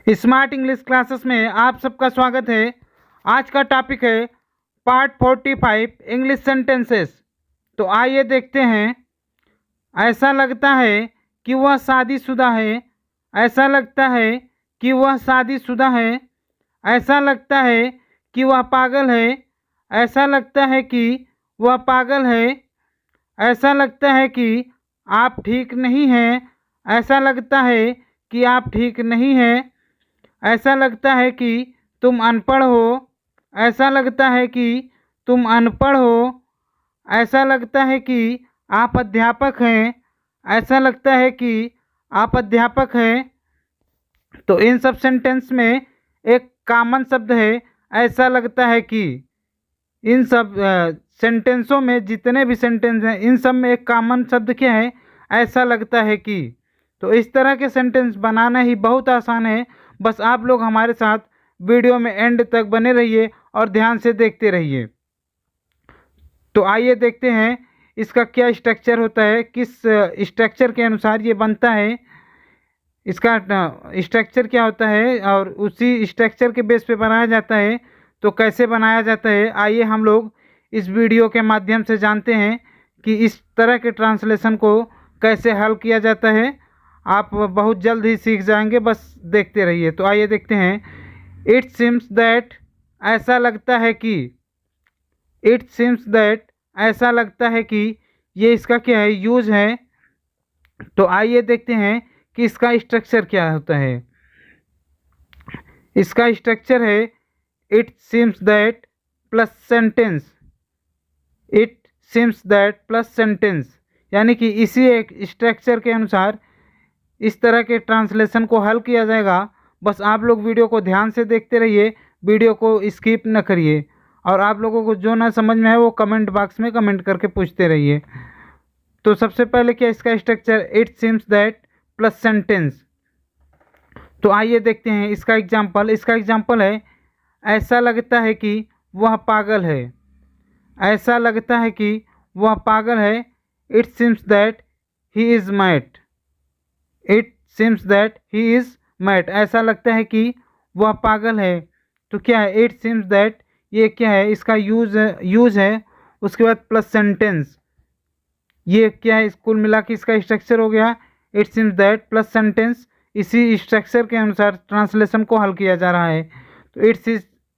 Smart English classes में आप सबका स्वागत है। आज का टॉपिक है पार्ट 45 इंग्लिश सेंटेंसेस। तो आइए देखते हैं। ऐसा लगता है कि वह शादीशुदा है। ऐसा लगता है कि वह शादीशुदा है। ऐसा लगता है कि वह पागल है। ऐसा लगता है कि वह पागल है। ऐसा लगता है कि आप ठीक नहीं हैं। ऐसा लगता है कि आप ठीक नहीं हैं। ऐसा लगता है कि तुम अनपढ़ हो। ऐसा लगता है कि तुम अनपढ़ हो। ऐसा लगता है कि आप अध्यापक हैं। ऐसा लगता है कि आप अध्यापक हैं। तो इन सब सेंटेंस में एक कॉमन शब्द है, ऐसा लगता है कि। इन सब सेंटेंसों में जितने भी सेंटेंस हैं, इन सब में एक कॉमन शब्द क्या है? ऐसा लगता है कि। तो इस तरह के सेंटेंस बनाना ही बहुत आसान है। बस आप लोग हमारे साथ वीडियो में एंड तक बने रहिए और ध्यान से देखते रहिए। तो आइए देखते हैं इसका क्या स्ट्रक्चर होता है, किस स्ट्रक्चर के अनुसार ये बनता है, इसका स्ट्रक्चर क्या होता है और उसी स्ट्रक्चर के बेस पे बनाया जाता है। तो कैसे बनाया जाता है, आइए हम लोग इस वीडियो के माध्यम से जानते हैं कि इस तरह के ट्रांसलेशन को कैसे हल किया जाता है। आप बहुत जल्द ही सीख जाएंगे, बस देखते रहिए। तो आइए देखते हैं। इट सिम्स दैट, ऐसा लगता है कि। इट सिम्स दैट, ऐसा लगता है कि, ये इसका क्या है? यूज है। तो आइए देखते हैं कि इसका स्ट्रक्चर क्या होता है। इसका स्ट्रक्चर है it seems that plus sentence. It seems that plus sentence, यानी कि इसी एक स्ट्रक्चर के अनुसार इस तरह के ट्रांसलेशन को हल किया जाएगा। बस आप लोग वीडियो को ध्यान से देखते रहिए, वीडियो को स्किप न करिए। और आप लोगों को जो ना समझ में है वो कमेंट बॉक्स में कमेंट करके पूछते रहिए। तो सबसे पहले क्या इसका structure, it seems that plus sentence. तो आइए देखते हैं इसका एग्जाम्पल। इसका एग्जाम्पल है, ऐसा लगता है कि वह पागल है। ऐसा लगता है कि वह पागल है। It seems that he is mad. It seems that he is mad, ऐसा लगता है कि वह पागल है। तो क्या है? इट सिम्स दैट, ये क्या है? इसका यूज है। उसके बाद प्लस सेंटेंस, ये क्या है? कुल मिला के इसका स्ट्रक्चर हो गया it seems that plus sentence. इसी स्ट्रक्चर के अनुसार ट्रांसलेशन को हल किया जा रहा है। तो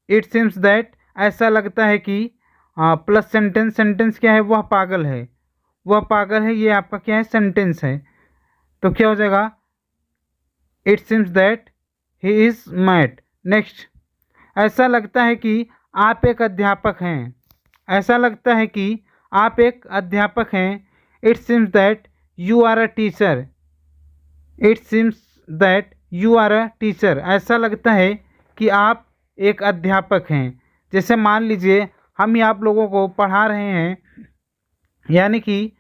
इट सिम्स दैट, ऐसा लगता है कि, हाँ, प्लस सेंटेंस। सेंटेंस क्या है? वह पागल है। वह पागल है, ये आपका क्या है? सेंटेंस है। तो क्या हो जाएगा? It seems that he is mad. Next, ऐसा लगता है कि आप एक अध्यापक हैं। ऐसा लगता है कि आप एक अध्यापक हैं। It seems that you are a teacher. It seems that you are a teacher, ऐसा लगता है कि आप एक अध्यापक हैं। जैसे मान लीजिए हम ही आप लोगों को पढ़ा रहे हैं, यानी कि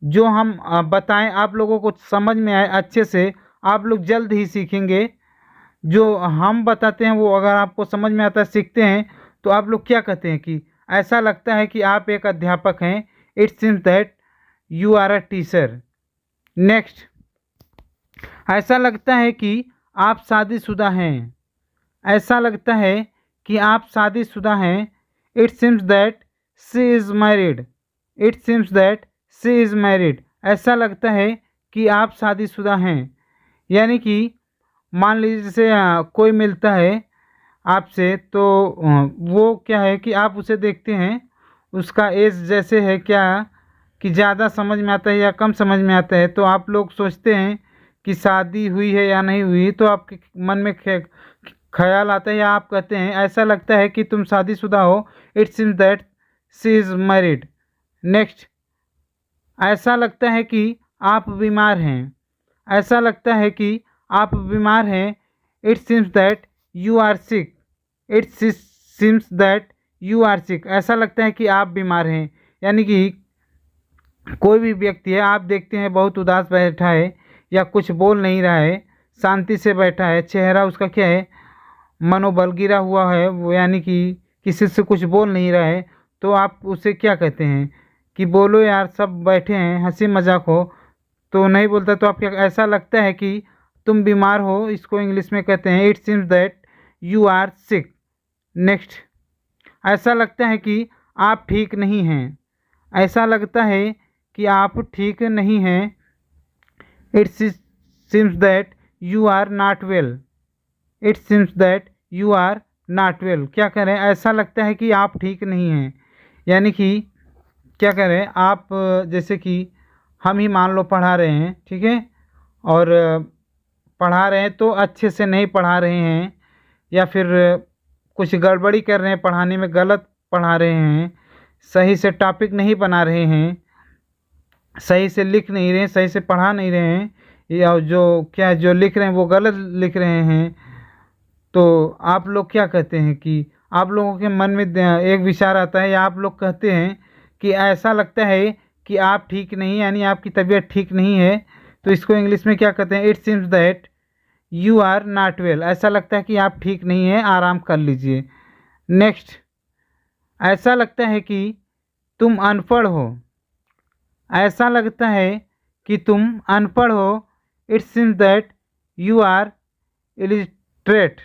जो हम बताएं आप लोगों को समझ में आए अच्छे से, आप लोग जल्द ही सीखेंगे। जो हम बताते हैं वो अगर आपको समझ में आता है, सीखते हैं, तो आप लोग क्या कहते हैं कि ऐसा लगता है कि आप एक अध्यापक हैं। It seems that you are a teacher. Next, ऐसा लगता है कि आप शादीशुदा हैं। ऐसा लगता है कि आप शादीशुदा हैं। It seems that she is married. It seems that she is married, ऐसा लगता है कि आप शादीशुदा हैं। यानी कि मान लीजिए जैसे कोई मिलता है आपसे, तो वो क्या है कि आप उसे देखते हैं, उसका एज जैसे है क्या कि ज़्यादा समझ में आता है या कम समझ में आता है, तो आप लोग सोचते हैं कि शादी हुई है या नहीं हुई। तो आपके मन में ख्याल आता है या आप कहते हैं ऐसा लगता है कि तुम शादीशुदा हो। It seems that she is married. Next, ऐसा लगता है कि आप बीमार हैं। ऐसा लगता है कि आप बीमार हैं। It seems that you are sick. It seems that you are sick, ऐसा लगता है कि आप बीमार हैं। यानी कि कोई भी व्यक्ति है, आप देखते हैं बहुत उदास बैठा है या कुछ बोल नहीं रहा है, शांति से बैठा है, चेहरा उसका क्या है? मनोबल गिरा हुआ है वो, यानी कि किसी से कुछ बोल नहीं रहा है। तो आप उसे क्या कहते हैं कि बोलो यार, सब बैठे हैं, हंसी मजाक हो, तो नहीं बोलता। तो आपको ऐसा लगता है कि तुम बीमार हो, इसको इंग्लिश में कहते हैं it seems that you are sick. Next, ऐसा लगता है कि आप ठीक नहीं हैं। ऐसा लगता है कि आप ठीक नहीं हैं। It seems that you are not well. It seems that you are not well. क्या करें, ऐसा लगता है कि आप ठीक नहीं हैं, यानी कि क्या करें आप, जैसे कि हम ही मान लो पढ़ा रहे हैं, ठीक है, और पढ़ा रहे हैं तो अच्छे से नहीं पढ़ा रहे हैं, या फिर कुछ गड़बड़ी कर रहे हैं पढ़ाने में, गलत पढ़ा रहे हैं, सही से टॉपिक नहीं बना रहे हैं, सही से लिख नहीं रहे हैं, सही से पढ़ा नहीं रहे हैं, या जो क्या जो लिख रहे हैं वो गलत लिख रहे हैं, तो आप लोग क्या कहते हैं कि आप लोगों के मन में एक विचार आता है, या आप लोग कहते हैं कि ऐसा लगता है कि आप ठीक नहीं, यानी आपकी तबीयत ठीक नहीं है, तो इसको इंग्लिश में क्या कहते हैं, it seems that you are not well. ऐसा लगता है कि आप ठीक नहीं हैं, आराम कर लीजिए। नेक्स्ट, ऐसा लगता है कि तुम अनपढ़ हो। ऐसा लगता है कि तुम अनपढ़ हो। It seems that you are illiterate.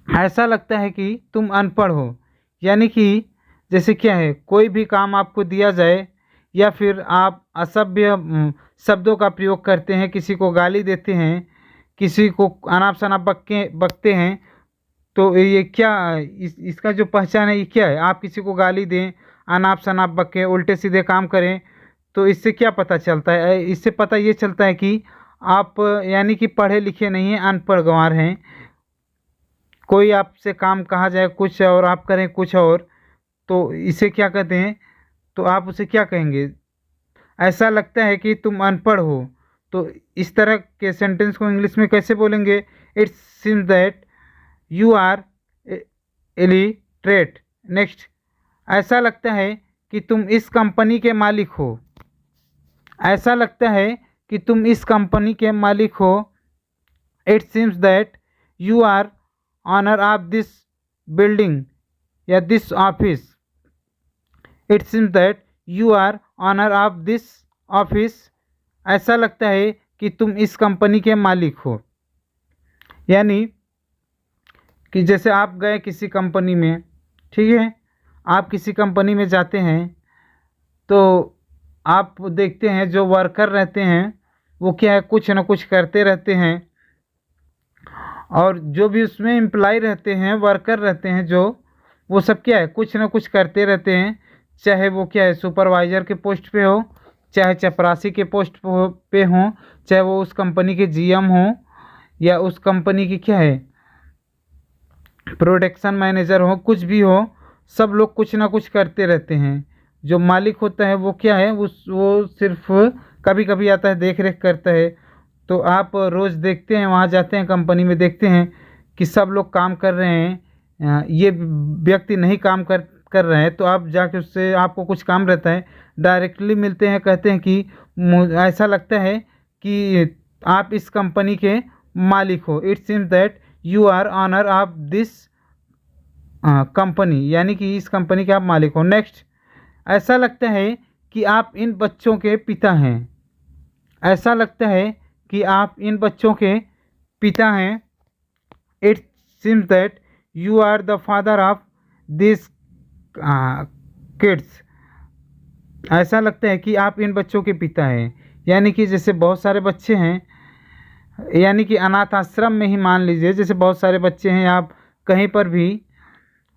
ऐसा लगता है कि तुम अनपढ़ हो, यानी कि जैसे क्या है, कोई भी काम आपको दिया जाए, या फिर आप असभ्य शब्दों का प्रयोग करते हैं, किसी को गाली देते हैं, किसी को अनाप शनाप बकते हैं, तो ये क्या, इसका जो पहचान है ये क्या है? आप किसी को गाली दें, अनाप शनाप बकें, उल्टे सीधे काम करें, तो इससे क्या पता चलता है? इससे पता ये चलता है कि आप यानी कि पढ़े लिखे नहीं हैं, अनपढ़ गंवार हैं। कोई आपसे काम कहा जाए कुछ और आप करें कुछ और, तो इसे क्या कहते हैं, तो आप उसे क्या कहेंगे? ऐसा लगता है कि तुम अनपढ़ हो। तो इस तरह के सेंटेंस को इंग्लिश में कैसे बोलेंगे? It seems that you are illiterate. Next, ऐसा लगता है कि तुम इस कंपनी के मालिक हो। ऐसा लगता है कि तुम इस कंपनी के मालिक हो। It seems that you are owner of this building या this office. It seems that you are owner of this office. ऐसा लगता है कि तुम इस कंपनी के मालिक हो, यानी कि जैसे आप गए किसी कंपनी में, ठीक है, आप किसी कंपनी में जाते हैं, तो आप देखते हैं जो वर्कर रहते हैं वो क्या है, कुछ ना कुछ करते रहते हैं, और जो भी उसमें एम्प्लॉय रहते हैं, वर्कर रहते हैं जो, वो सब क्या है, कुछ ना कुछ करते रहते हैं। चाहे वो क्या है, सुपरवाइज़र के पोस्ट पे हो, चाहे चपरासी के पोस्ट पे हो, चाहे वो उस कंपनी के जीएम हो, या उस कंपनी की क्या है प्रोडक्शन मैनेजर हो, कुछ भी हो, सब लोग कुछ ना कुछ करते रहते हैं। जो मालिक होता है वो क्या है, वो सिर्फ कभी कभी आता है, देख रेख करता है। तो आप रोज़ देखते हैं, वहाँ जाते हैं कंपनी में, देखते हैं कि सब लोग काम कर रहे हैं, ये व्यक्ति नहीं काम कर रहे हैं, तो आप जाके उससे, आपको कुछ काम रहता है, डायरेक्टली मिलते हैं, कहते हैं कि ऐसा लगता है कि आप इस कंपनी के मालिक हो। It seems that you are owner of this company, यानी कि इस कंपनी के आप मालिक हो। नेक्स्ट, ऐसा लगता है कि आप इन बच्चों के पिता हैं। ऐसा लगता है कि आप इन बच्चों के पिता हैं। It seems that you are the father of this kids. ऐसा लगता है कि आप इन बच्चों के पिता हैं, यानी कि जैसे बहुत सारे बच्चे हैं, यानी कि अनाथ आश्रम में ही मान लीजिए, जैसे बहुत सारे बच्चे हैं, आप कहीं पर भी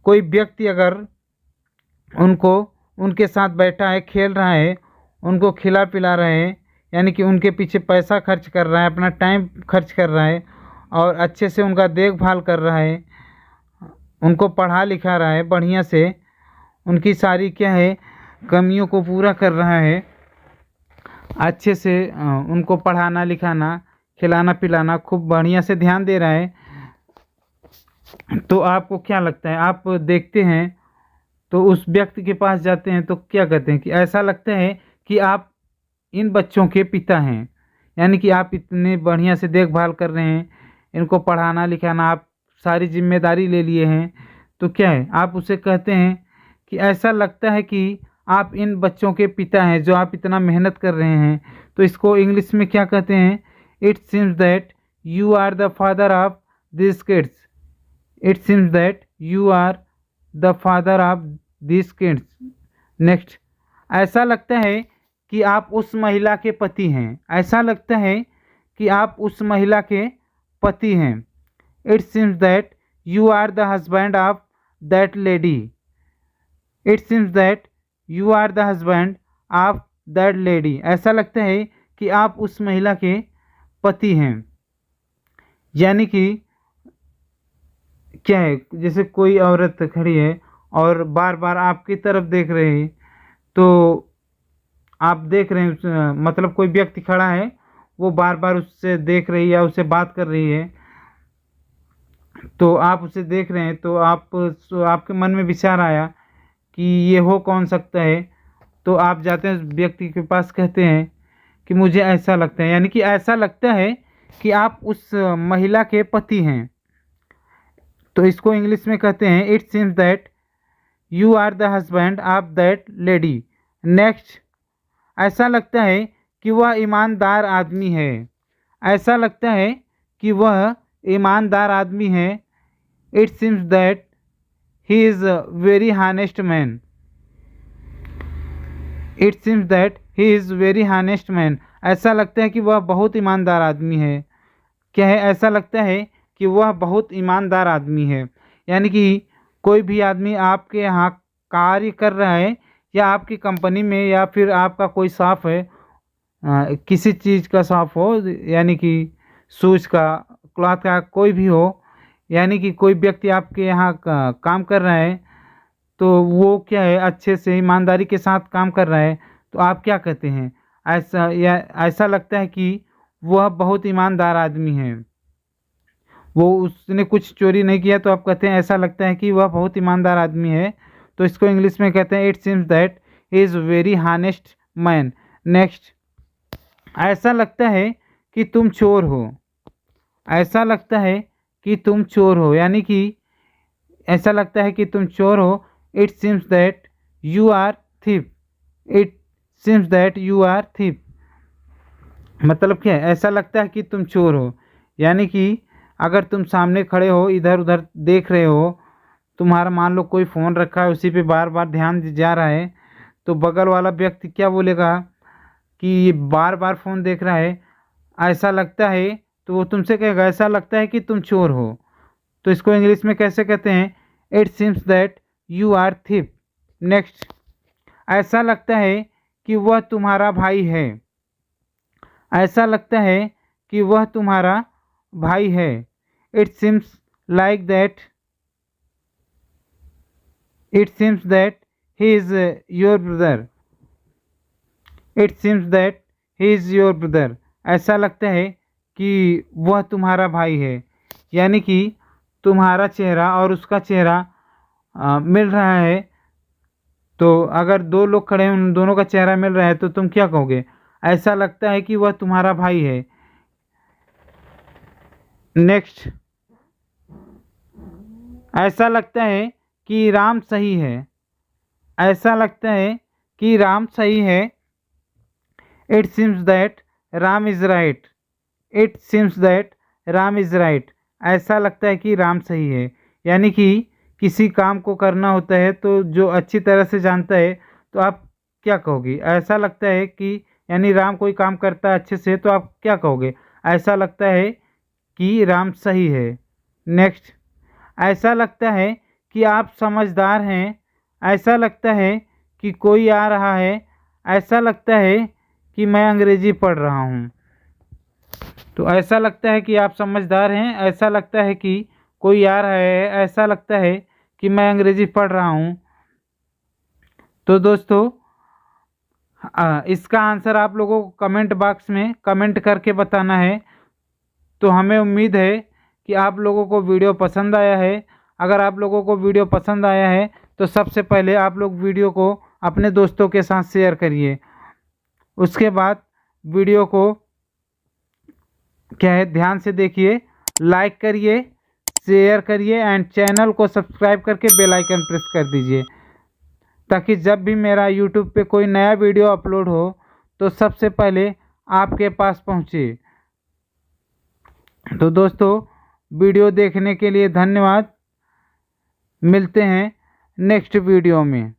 कोई व्यक्ति अगर उनके साथ बैठा है, खेल रहा है, उनको खिला पिला रहा है, यानी कि उनके पीछे पैसा खर्च कर रहा है, अपना टाइम खर्च कर रहा है, और अच्छे से उनका देखभाल कर रहा है, उनको पढ़ा लिखा रहा है बढ़िया से, उनकी सारी क्या है कमियों को पूरा कर रहा है, अच्छे से उनको पढ़ाना लिखाना, खिलाना पिलाना खूब बढ़िया से ध्यान दे रहा है, तो आपको क्या लगता है? आप देखते हैं तो उस व्यक्ति के पास जाते हैं तो क्या कहते हैं कि ऐसा लगता है कि आप इन बच्चों के पिता हैं, यानी कि आप इतने बढ़िया से देखभाल कर रहे हैं, इनको पढ़ाना लिखाना, आप सारी जिम्मेदारी ले लिए हैं, तो क्या है, आप उसे कहते हैं कि ऐसा लगता है कि आप इन बच्चों के पिता हैं जो आप इतना मेहनत कर रहे हैं। तो इसको इंग्लिश में क्या कहते हैं? It seems that you are the father of these kids. It seems that you are the father of these kids. Next, ऐसा लगता है कि आप उस महिला के पति हैं। ऐसा लगता है कि आप उस महिला के पति हैं। It seems that you are the husband of that lady. It seems that you are the husband of that lady. ऐसा लगता है कि आप उस महिला के पति हैं। यानी कि क्या है, जैसे कोई औरत खड़ी है और बार बार आपकी तरफ देख रही है, तो आप देख रहे हैं, मतलब कोई व्यक्ति खड़ा है, वो बार बार उससे देख रही है या उससे बात कर रही है, तो आप उसे देख रहे हैं, तो आपके मन में विचार आया कि ये हो कौन सकता है, तो आप जाते हैं उस व्यक्ति के पास, कहते हैं कि मुझे ऐसा लगता है। यानी कि ऐसा लगता है कि आप उस महिला के पति हैं। तो इसको इंग्लिश में कहते हैं it seems that you are the husband of that lady. Next, ऐसा लगता है कि वह ईमानदार आदमी है। ऐसा लगता है कि वह ईमानदार आदमी है। It seems that he is very honest man. It seems that he is very honest man. ऐसा लगता है कि वह बहुत ईमानदार आदमी है। क्या है, ऐसा लगता है कि वह बहुत ईमानदार आदमी है। यानी कि कोई भी आदमी आपके यहाँ कार्य कर रहा है, या आपकी कंपनी में, या फिर आपका कोई शॉप है, किसी चीज़ का शॉप हो, यानी कि शूज़ का, क्लॉथ का, कोई भी हो, यानी कि कोई व्यक्ति आपके यहाँ काम कर रहा है, तो वो क्या है, अच्छे से ईमानदारी के साथ काम कर रहा है, तो आप क्या कहते हैं, ऐसा लगता है कि वह बहुत ईमानदार आदमी है, वो उसने कुछ चोरी नहीं किया, तो आप कहते हैं ऐसा लगता है कि वह बहुत ईमानदार आदमी है। तो इसको इंग्लिश में कहते हैं it seems that he is very honest man. Next, ऐसा लगता है कि तुम चोर हो। ऐसा लगता है कि तुम चोर हो। यानी कि ऐसा लगता है कि तुम चोर हो। It seems that you are thief. It seems that you are thief मतलब क्या है, ऐसा लगता है कि तुम चोर हो। यानी कि अगर तुम सामने खड़े हो, इधर उधर देख रहे हो, तुम्हारा मान लो कोई फ़ोन रखा है, उसी पे बार बार ध्यान जा रहा है, तो बगल वाला व्यक्ति क्या बोलेगा कि ये बार बार फ़ोन देख रहा है, ऐसा लगता है, तो वो तुमसे कहेगा ऐसा लगता है कि तुम चोर हो। तो इसको इंग्लिश में कैसे कहते हैं, it seems that you are thief. Next, ऐसा लगता है कि वह तुम्हारा भाई है। ऐसा लगता है कि वह तुम्हारा भाई है। It seems like that it seems that he is your brother. It seems that he is your brother. ऐसा लगता है कि वह तुम्हारा भाई है। यानी कि तुम्हारा चेहरा और उसका चेहरा मिल रहा है, तो अगर दो लोग खड़े हैं, उन दोनों का चेहरा मिल रहा है, तो तुम क्या कहोगे, ऐसा लगता है कि वह तुम्हारा भाई है। नेक्स्ट, ऐसा लगता है कि राम सही है। ऐसा लगता है कि राम सही है। It seems that Ram is right. It seems that Ram is right. ऐसा लगता है कि राम सही है। यानी कि किसी काम को करना होता है, तो जो अच्छी तरह से जानता है, तो आप क्या कहोगे, ऐसा लगता है कि, यानी राम कोई काम करता है अच्छे से, तो आप क्या कहोगे, ऐसा लगता है कि राम सही है। नेक्स्ट, ऐसा लगता है कि आप समझदार हैं। ऐसा लगता है कि कोई आ रहा है। ऐसा लगता है कि मैं अंग्रेजी पढ़ रहा हूँ। तो ऐसा लगता है कि आप समझदार हैं। ऐसा लगता है कि कोई आ रहा है। ऐसा लगता है कि मैं अंग्रेजी पढ़ रहा हूँ। तो दोस्तों, इसका आंसर आप लोगों को कमेंट बॉक्स में कमेंट करके बताना है। तो हमें उम्मीद है कि आप लोगों को वीडियो पसंद आया है। अगर आप लोगों को वीडियो पसंद आया है, तो सबसे पहले आप लोग वीडियो को अपने दोस्तों के साथ शेयर करिए। उसके बाद वीडियो को क्या है, ध्यान से देखिए, लाइक करिए, शेयर करिए एंड चैनल को सब्सक्राइब करके बेल आइकन प्रेस कर दीजिए, ताकि जब भी मेरा यूट्यूब पे कोई नया वीडियो अपलोड हो, तो सबसे पहले आपके पास पहुँचे। तो दोस्तों वीडियो देखने के लिए धन्यवाद। मिलते हैं नेक्स्ट वीडियो में।